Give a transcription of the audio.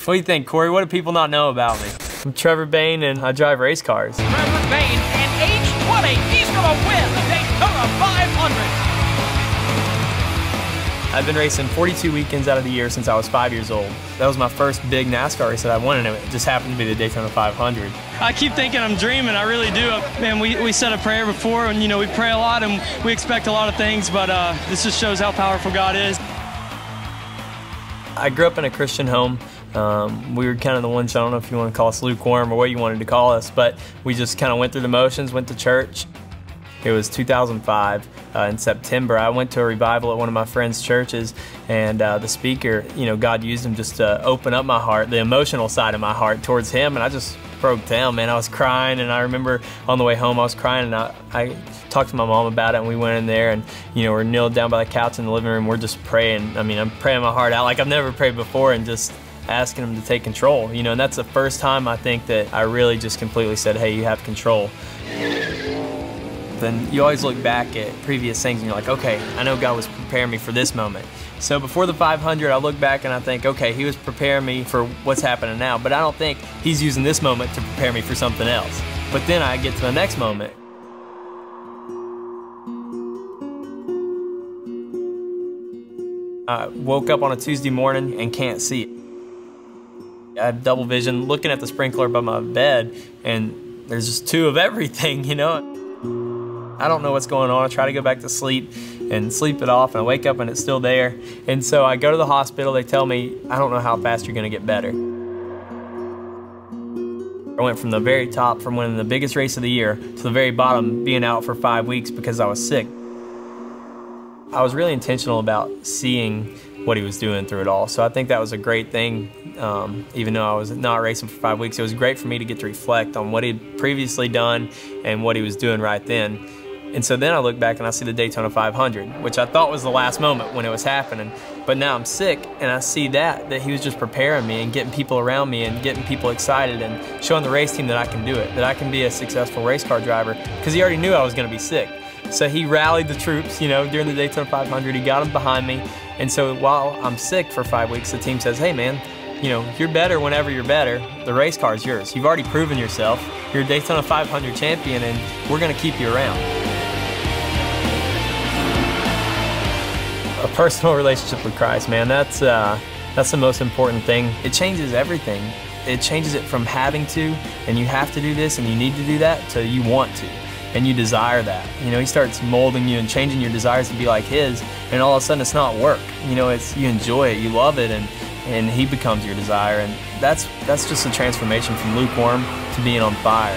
What do you think, Corey? What do people not know about me? I'm Trevor Bayne, and I drive race cars. Trevor Bayne, at age 20, he's gonna win the Daytona 500. I've been racing 42 weekends out of the year since I was 5 years old. That was my first big NASCAR race that I won, and it just happened to be the Daytona 500. I keep thinking I'm dreaming, I really do. Man, we said a prayer before, and you know, we pray a lot and we expect a lot of things, but this just shows how powerful God is. I grew up in a Christian home. We were kind of the ones, I don't know if you want to call us lukewarm or what you wanted to call us, but we just kind of went through the motions, went to church. It was 2005 in September. I went to a revival at one of my friends' churches, and the speaker, you know, God used him just to open up my heart, the emotional side of my heart towards him, and I just broke down, man. I was crying, and I remember on the way home I was crying, and I talked to my mom about it, and we went in there, and you know, we're kneeled down by the couch in the living room. We're just praying. I mean, I'm praying my heart out like I've never prayed before, and just asking him to take control, you know, and that's the first time I think that I really just completely said, hey, you have control. Then you always look back at previous things and you're like, okay, I know God was preparing me for this moment. So before the 500, I look back and I think, okay, he was preparing me for what's happening now, but I don't think he's using this moment to prepare me for something else. But then I get to the next moment. I woke up on a Tuesday morning and can't see it. I have double vision looking at the sprinkler above my bed, and there's just two of everything, you know? I don't know what's going on. I try to go back to sleep and sleep it off, and I wake up and it's still there. And so I go to the hospital. They tell me, I don't know how fast you're gonna get better. I went from the very top, from winning the biggest race of the year, to the very bottom, being out for 5 weeks because I was sick. I was really intentional about seeing what he was doing through it all. So I think that was a great thing. Even though I was not racing for 5 weeks, it was great for me to get to reflect on what he'd previously done and what he was doing right then. And so then I look back and I see the Daytona 500, which I thought was the last moment when it was happening. But now I'm sick, and I see that he was just preparing me and getting people around me and getting people excited and showing the race team that I can do it, that I can be a successful race car driver, because he already knew I was going to be sick. So he rallied the troops, you know, during the Daytona 500. He got them behind me. And so while I'm sick for 5 weeks, the team says, hey man, you know, you're better whenever you're better. The race car is yours. You've already proven yourself. You're a Daytona 500 champion, and we're going to keep you around. A personal relationship with Christ, man, that's the most important thing. It changes everything. It changes it from having to, and you have to do this and you need to do that, to you want to, and you desire that. You know, he starts molding you and changing your desires to be like his, and all of a sudden it's not work. You know, it's, you enjoy it, you love it, and he becomes your desire, and that's just a transformation from lukewarm to being on fire.